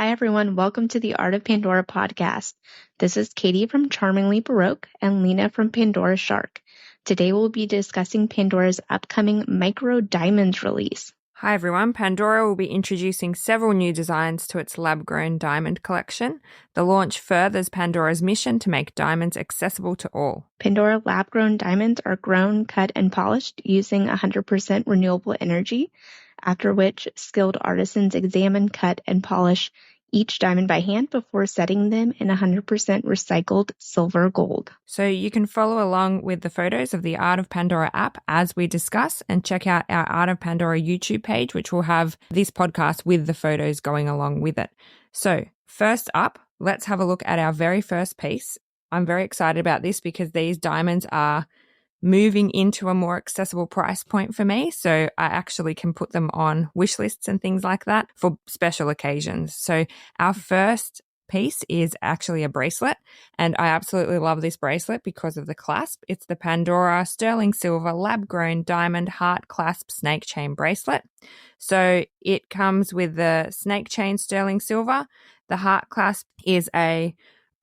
Hi, everyone. Welcome to the Art of Pandora podcast. This is Katie from Charmingly Baroque and Lina from Pandora Shark. Today, we'll be discussing Pandora's upcoming micro diamonds release. Hi everyone, Pandora will be introducing several new designs to its lab-grown diamond collection. The launch furthers Pandora's mission to make diamonds accessible to all. Pandora lab-grown diamonds are grown, cut, and polished using 100% renewable energy, after which skilled artisans examine, cut, and polish each diamond by hand before setting them in 100% recycled silver gold. So you can follow along with the photos of the Art of Pandora app as we discuss, and check out our Art of Pandora YouTube page, which will have this podcast with the photos going along with it. So first up, let's have a look at our very first piece. I'm very excited about this because these diamonds are moving into a more accessible price point for me. So I actually can put them on wish lists and things like that for special occasions. So our first piece is actually a bracelet, and I absolutely love this bracelet because of the clasp. It's the Pandora sterling silver lab-grown diamond heart clasp snake chain bracelet. So it comes with the snake chain sterling silver. The heart clasp is a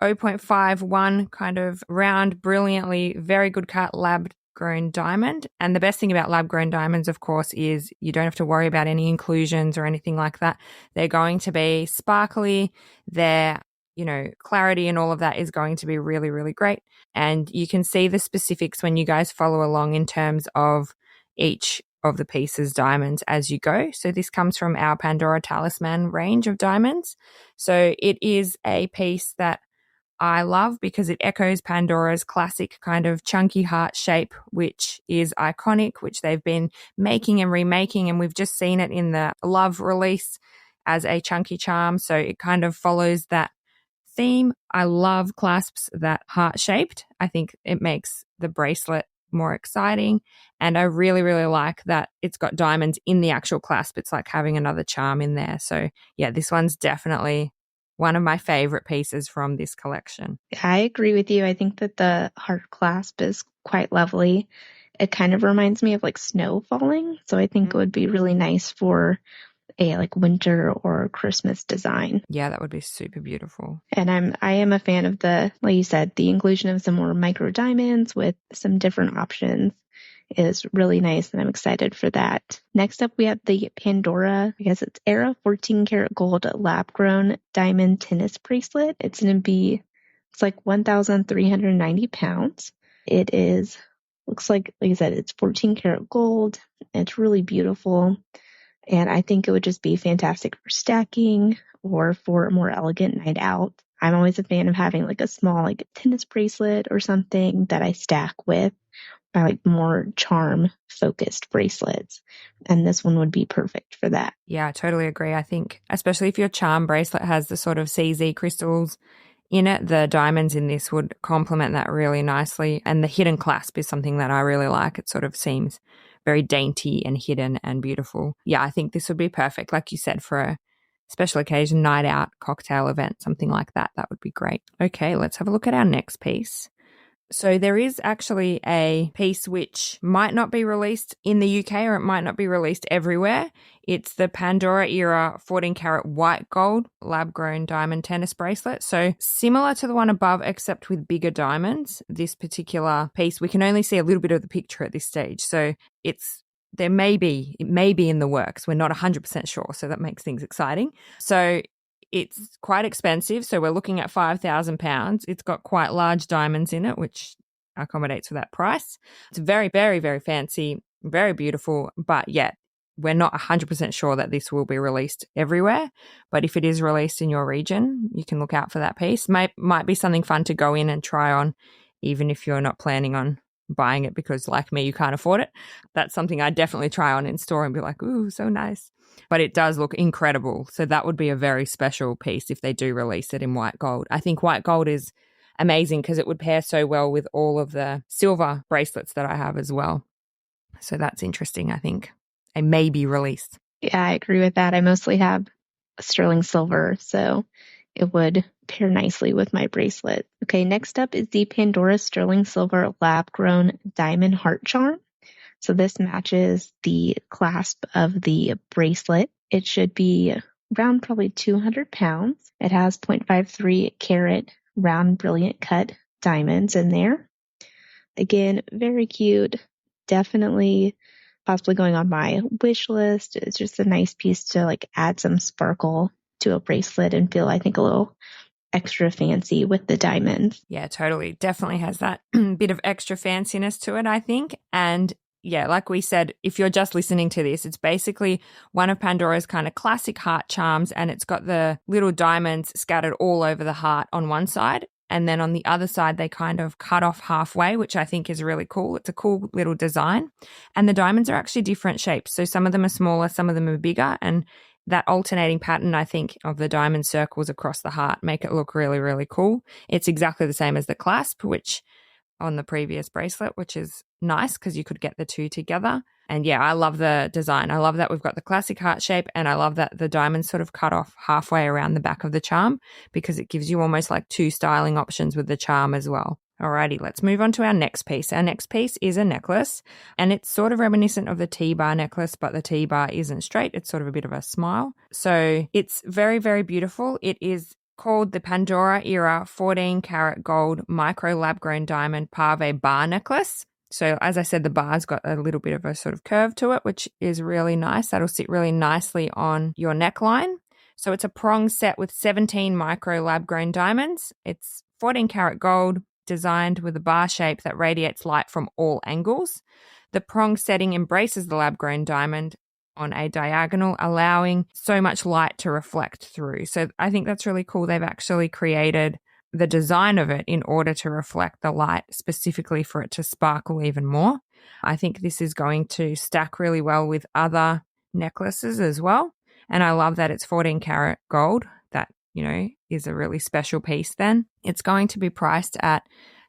0.51 kind of round, brilliantly, very good cut lab-grown diamond. And the best thing about lab-grown diamonds, of course, is you don't have to worry about any inclusions or anything like that. They're going to be sparkly. Their, clarity and all of that is going to be really, really great. And you can see the specifics when you guys follow along in terms of each of the pieces diamonds as you go. So this comes from our Pandora Talisman range of diamonds. So it is a piece that I love because it echoes Pandora's classic kind of chunky heart shape, which is iconic, which they've been making and remaking, and we've just seen it in the Love release as a chunky charm. So it kind of follows that theme. I love clasps that heart-shaped. I think it makes the bracelet more exciting, and I really, really like that it's got diamonds in the actual clasp. It's like having another charm in there. So yeah, this one's definitely one of my favorite pieces from this collection. I agree with you. I think that the heart clasp is quite lovely. It kind of reminds me of like snow falling. So I think it would be really nice for a like winter or Christmas design. Yeah, that would be super beautiful. And I am a fan of the, like you said, the inclusion of some more micro diamonds with some different options is really nice, and I'm excited for that. Next up, we have the Pandora, I guess it's Era 14 karat gold lab-grown diamond tennis bracelet. It's like 1,390 pounds. It looks like I said, it's 14 karat gold. It's really beautiful, and I think it would just be fantastic for stacking or for a more elegant night out. I'm always a fan of having like a small like tennis bracelet or something that I stack with by like more charm focused bracelets, and this one would be perfect for that. Yeah, I totally agree. I think especially if your charm bracelet has the sort of CZ crystals in it, the diamonds in this would complement that really nicely. And the hidden clasp is something that I really like. It sort of seems very dainty and hidden and beautiful. Yeah, I think this would be perfect, like you said, for a special occasion, night out, cocktail event, something like that. That would be great. Okay, let's have a look at our next piece. So there is actually a piece which might not be released in the UK, or it might not be released everywhere. It's the Pandora Era 14 karat white gold lab-grown diamond tennis bracelet. So similar to the one above, except with bigger diamonds. This particular piece, we can only see a little bit of the picture at this stage. So it may be in the works. We're not 100% sure, so that makes things exciting. So it's quite expensive, so we're looking at £5,000. It's got quite large diamonds in it, which accommodates for that price. It's very, very, very fancy, very beautiful, but yet we're not 100% sure that this will be released everywhere. But if it is released in your region, you can look out for that piece. Might be something fun to go in and try on, even if you're not planning on buying it because, like me, you can't afford it. That's something I'd definitely try on in store and be like, ooh, so nice. But it does look incredible. So that would be a very special piece if they do release it in white gold. I think white gold is amazing because it would pair so well with all of the silver bracelets that I have as well. So that's interesting, I think. A maybe release. Yeah, I agree with that. I mostly have sterling silver, so it would pair nicely with my bracelet. Okay, next up is the Pandora sterling silver lab-grown diamond heart charm. So this matches the clasp of the bracelet. It should be around probably 200 pounds. It has 0.53 carat round brilliant cut diamonds in there. Again, very cute. Definitely possibly going on my wish list. It's just a nice piece to like add some sparkle to a bracelet and feel, I think, a little extra fancy with the diamonds. Yeah, totally. Definitely has that bit of extra fanciness to it, I think. And yeah, like we said, if you're just listening to this, it's basically one of Pandora's kind of classic heart charms, and it's got the little diamonds scattered all over the heart on one side. And then on the other side, they kind of cut off halfway, which I think is really cool. It's a cool little design. And the diamonds are actually different shapes. So some of them are smaller, some of them are bigger. And that alternating pattern, I think, of the diamond circles across the heart make it look really, really cool. It's exactly the same as the clasp, which on the previous bracelet, which is nice because you could get the two together. And yeah, I love the design. I love that we've got the classic heart shape, and I love that the diamonds sort of cut off halfway around the back of the charm because it gives you almost like two styling options with the charm as well. Alrighty, let's move on to our next piece. Our next piece is a necklace, and it's sort of reminiscent of the T-bar necklace, but the T-bar isn't straight. It's sort of a bit of a smile. So it's very, very beautiful. It is called the Pandora Era 14 karat gold micro lab grown diamond Pave bar necklace. So as I said, the bar's got a little bit of a sort of curve to it, which is really nice. That'll sit really nicely on your neckline. So it's a prong set with 17 micro lab grown diamonds. It's 14 karat gold, designed with a bar shape that radiates light from all angles. The prong setting embraces the lab grown diamond on a diagonal, allowing so much light to reflect through. So I think that's really cool. They've actually created the design of it in order to reflect the light specifically for it to sparkle even more. I think this is going to stack really well with other necklaces as well. And I love that it's 14 karat gold. That, you know, is a really special piece then. It's going to be priced at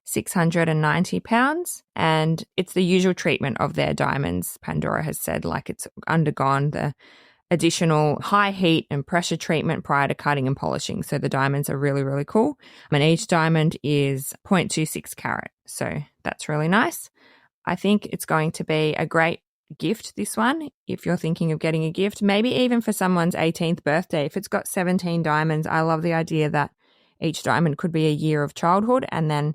£690, and it's the usual treatment of their diamonds. Pandora has said, like, it's undergone the additional high heat and pressure treatment prior to cutting and polishing. So the diamonds are really, really cool. And each diamond is 0.26 carat. So that's really nice. I think it's going to be a great gift, this one, if you're thinking of getting a gift, maybe even for someone's 18th birthday. If it's got 17 diamonds, I love the idea that each diamond could be a year of childhood, and then,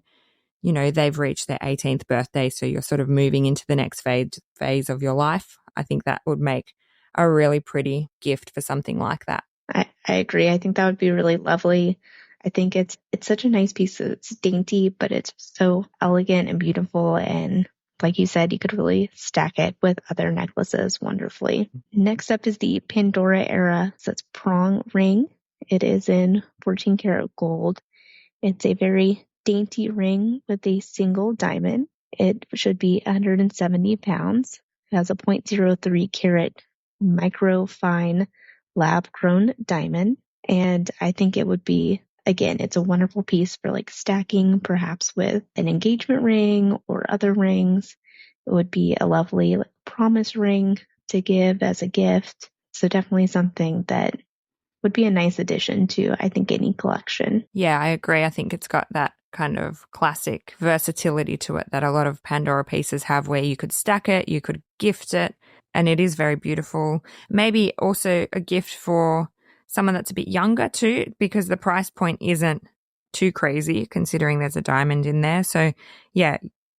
you know, they've reached their 18th birthday. So you're sort of moving into the next phase of your life. I think that would make a really pretty gift for something like that. I agree. I think that would be really lovely. I think it's such a nice piece. It's dainty, but it's so elegant and beautiful. And like you said, you could really stack it with other necklaces wonderfully. Next up is the Pandora Era. So it's Prong ring. It is in 14 karat gold. It's a very dainty ring with a single diamond. It should be 170 pounds. It has a 0.03 carat micro fine lab grown diamond. And I think it would be, again, it's a wonderful piece for like stacking, perhaps with an engagement ring or other rings. It would be a lovely promise ring to give as a gift. So definitely something that would be a nice addition to, I think, any collection. Yeah, I agree. I think it's got that kind of classic versatility to it that a lot of Pandora pieces have, where you could stack it, you could gift it, and it is very beautiful. Maybe also a gift for someone that's a bit younger too, because the price point isn't too crazy considering there's a diamond in there. So yeah,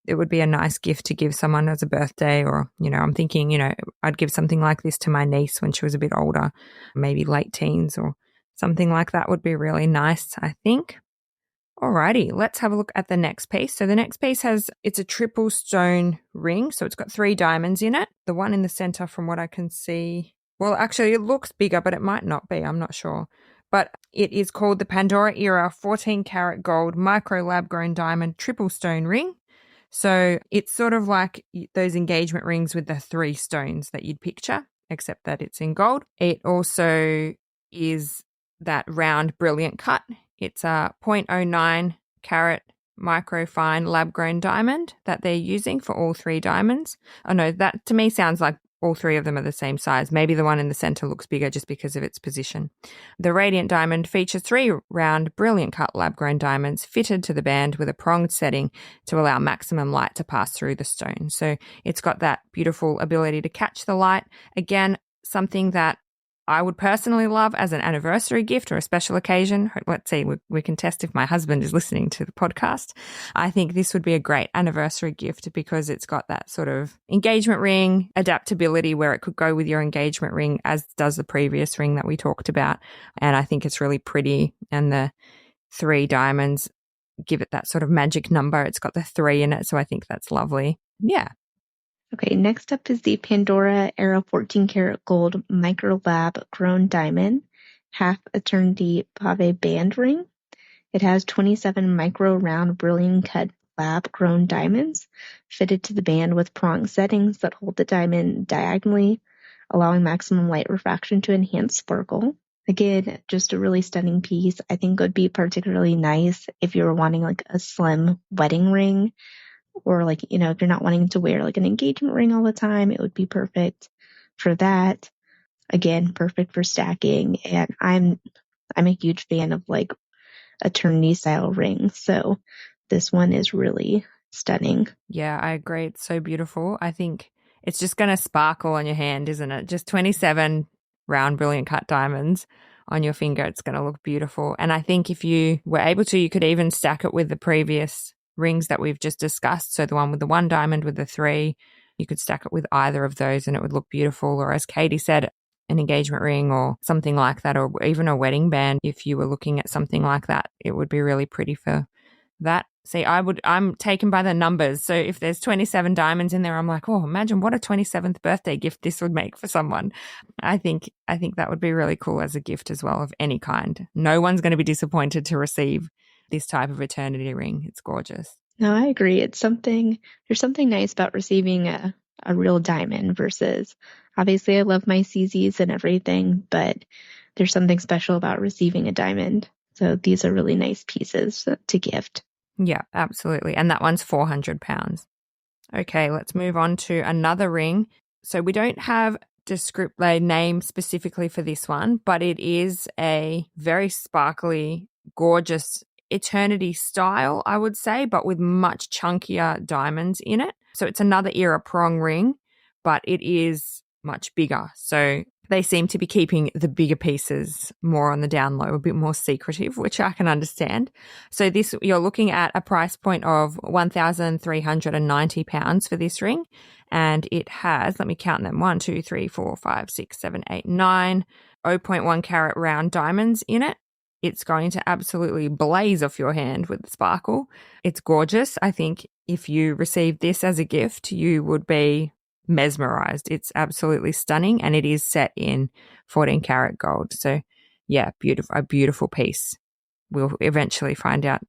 it would be a nice gift to give someone as a birthday, or, you know, I'm thinking, you know, I'd give something like this to my niece when she was a bit older, maybe late teens or something like that would be really nice, I think. Alrighty, let's have a look at the next piece. So the next piece it's a triple stone ring. So it's got 3 diamonds in it. The one in the center, from what I can see, well, actually it looks bigger, but it might not be. I'm not sure. But it is called the Pandora Era 14 karat gold micro lab grown diamond triple stone ring. So it's sort of like those engagement rings with the 3 stones that you'd picture, except that it's in gold. It also is that round brilliant cut. It's a 0.09 carat microfine lab-grown diamond that they're using for all 3 diamonds. Oh no, that to me sounds like all 3 of them are the same size. Maybe the one in the center looks bigger just because of its position. The radiant diamond features 3 round brilliant cut lab-grown diamonds fitted to the band with a pronged setting to allow maximum light to pass through the stone. So it's got that beautiful ability to catch the light. Again, something that I would personally love as an anniversary gift or a special occasion. Let's see, we can test if my husband is listening to the podcast. I think this would be a great anniversary gift because it's got that sort of engagement ring adaptability where it could go with your engagement ring, as does the previous ring that we talked about. And I think it's really pretty. And the 3 diamonds give it that sort of magic number. It's got the 3 in it. So I think that's lovely. Yeah. Okay, next up is the Pandora Era 14 karat gold micro lab grown diamond, half eternity Pave band ring. It has 27 micro round brilliant cut lab grown diamonds fitted to the band with prong settings that hold the diamond diagonally, allowing maximum light refraction to enhance sparkle. Again, just a really stunning piece. I think it would be particularly nice if you were wanting like a slim wedding ring, or like, if you're not wanting to wear like an engagement ring all the time, it would be perfect for that. Again, perfect for stacking. And I'm a huge fan of like eternity style rings. So this one is really stunning. Yeah, I agree. It's so beautiful. I think it's just going to sparkle on your hand, isn't it? Just 27 round brilliant cut diamonds on your finger. It's going to look beautiful. And I think if you were able to, you could even stack it with the previous rings that we've just discussed. So the one with the 1 diamond with the 3, you could stack it with either of those and it would look beautiful. Or as Katie said, an engagement ring or something like that, or even a wedding band. If you were looking at something like that, it would be really pretty for that. See, I'm taken by the numbers. So if there's 27 diamonds in there, I'm like, oh, imagine what a 27th birthday gift this would make for someone. I think that would be really cool as a gift as well of any kind. No one's going to be disappointed to receive this type of eternity ring. It's gorgeous. No, I agree. There's something nice about receiving a real diamond versus, obviously I love my CZs and everything, but there's something special about receiving a diamond. So these are really nice pieces to gift. Yeah, absolutely. And that one's £400. Okay, let's move on to another ring. So we don't have a name specifically for this one, but it is a very sparkly, gorgeous eternity style, I would say, but with much chunkier diamonds in it. So it's another era prong ring, but it is much bigger. So they seem to be keeping the bigger pieces more on the down low, a bit more secretive, which I can understand. So this, you're looking at a price point of £1,390 for this ring. And it has, let me count them, 1, 2, 3, 4, 5, 6, 7, 8, 9, 0.1 carat round diamonds in it. It's going to absolutely blaze off your hand with the sparkle. It's gorgeous. I think if you received this as a gift, you would be mesmerized. It's absolutely stunning, and it is set in 14 karat gold. So yeah, a beautiful piece. We'll eventually find out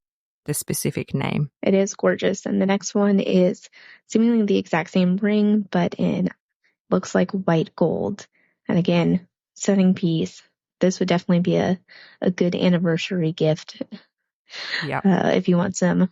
the specific name. It is gorgeous. And the next one is seemingly the exact same ring, but looks like white gold. And again, stunning piece. This would definitely be a good anniversary gift. Yeah. If you want some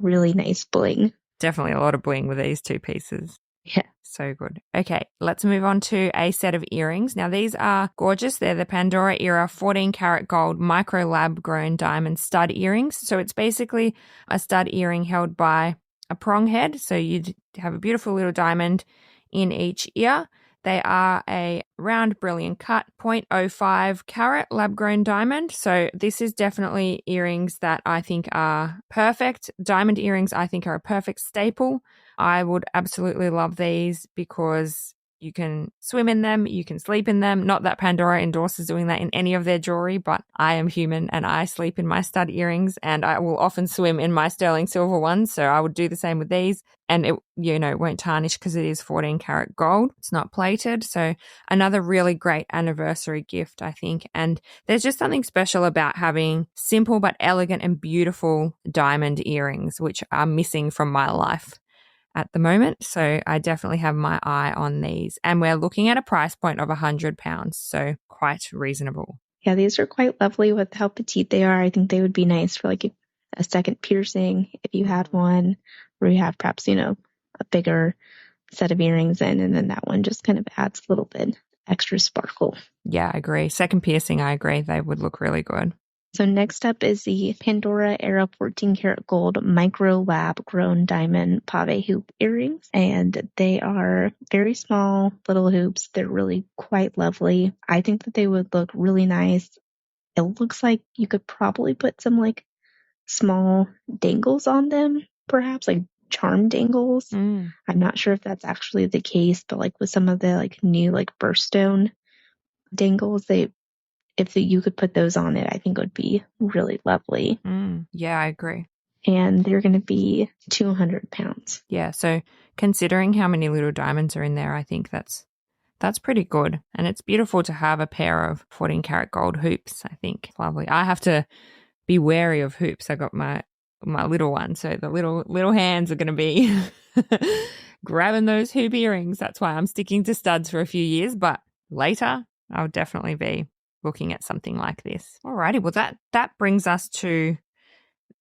really nice bling. Definitely a lot of bling with these 2 pieces. Yeah. So good. Okay, let's move on to a set of earrings. Now, these are gorgeous. They're the Pandora Era 14 karat gold micro lab grown diamond stud earrings. So it's basically a stud earring held by a prong head. So you'd have a beautiful little diamond in each ear. They are a round brilliant cut 0.05 carat lab grown diamond. So this is definitely earrings that I think are perfect. Diamond earrings I think are a perfect staple. I would absolutely love these because you can swim in them, you can sleep in them. Not that Pandora endorses doing that in any of their jewelry, but I am human and I sleep in my stud earrings and I will often swim in my sterling silver ones. So I would do the same with these, and it, won't tarnish because it is 14 karat gold. It's not plated. So another really great anniversary gift, I think. And there's just something special about having simple but elegant and beautiful diamond earrings, which are missing from my life at the moment. So I definitely have my eye on these. And we're looking at a price point of £100. So quite reasonable. Yeah, these are quite lovely with how petite they are. I think they would be nice for like a second piercing if you had one, or you have perhaps, a bigger set of earrings in, and then that one just kind of adds a little bit extra sparkle. Yeah, I agree. Second piercing, I agree. They would look really good. So next up is the Pandora Era 14 karat gold micro lab grown diamond Pave hoop earrings. And they are very small little hoops. They're really quite lovely. I think that they would look really nice. It looks like you could probably put some like small dangles on them, perhaps like charm dangles. I'm not sure if that's actually the case, but like with some of the like new like birthstone dangles, if you could put those on it, I think it would be really lovely. Yeah, I agree. And they're going to be 200 pounds. Yeah, so considering how many little diamonds are in there, I think that's pretty good. And it's beautiful to have a pair of 14 karat gold hoops, I think. Lovely. I have to be wary of hoops. I got my little one, so the little hands are going to be grabbing those hoop earrings. That's why I'm sticking to studs for a few years, but later I'll definitely be looking at something like this. Alrighty, well that brings us to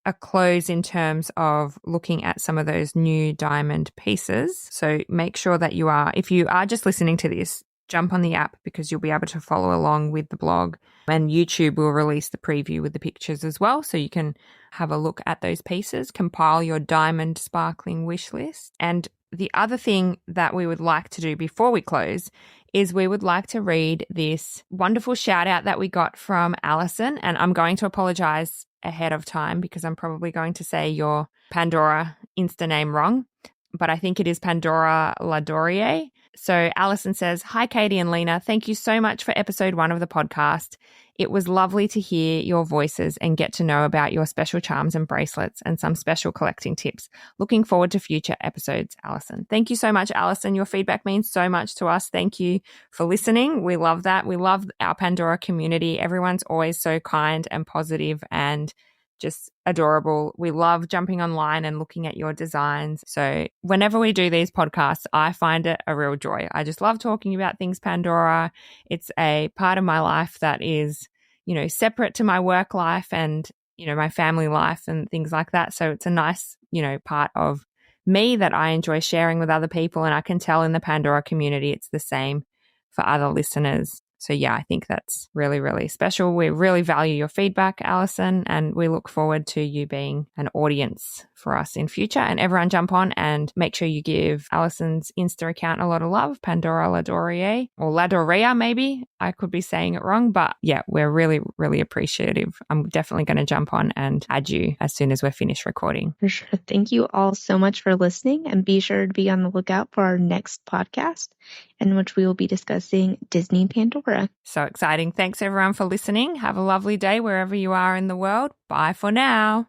a close in terms of looking at some of those new diamond pieces. So make sure that if you are just listening to this, jump on the app because you'll be able to follow along with the blog, and YouTube will release the preview with the pictures as well. So you can have a look at those pieces, compile your diamond sparkling wish list. And the other thing that we would like to do before we close is we would like to read this wonderful shout out that we got from Alison. And I'm going to apologize ahead of time because I'm probably going to say your Pandora Insta name wrong, but I think it is Pandora Ladorier. So Alison says, "Hi, Katie and Lina. Thank you so much for episode 1 of the podcast. It was lovely to hear your voices and get to know about your special charms and bracelets and some special collecting tips. Looking forward to future episodes, Alison." Thank you so much, Alison. Your feedback means so much to us. Thank you for listening. We love that. We love our Pandora community. Everyone's always so kind and positive and just adorable. We love jumping online and looking at your designs. So whenever we do these podcasts, I find it a real joy. I just love talking about things Pandora. It's a part of my life that is, separate to my work life and, my family life and things like that. So it's a nice, part of me that I enjoy sharing with other people. And I can tell in the Pandora community, it's the same for other listeners. So yeah, I think that's really, really special. We really value your feedback, Alison, and we look forward to you being an audience for us in future. And everyone jump on and make sure you give Alison's Insta account a lot of love, Pandora Ladorier, or Ladoria maybe. I could be saying it wrong, but yeah, we're really, really appreciative. I'm definitely going to jump on and add you as soon as we're finished recording. For sure. Thank you all so much for listening, and be sure to be on the lookout for our next podcast, in which we will be discussing Disney Pandora. So exciting. Thanks everyone for listening. Have a lovely day wherever you are in the world. Bye for now.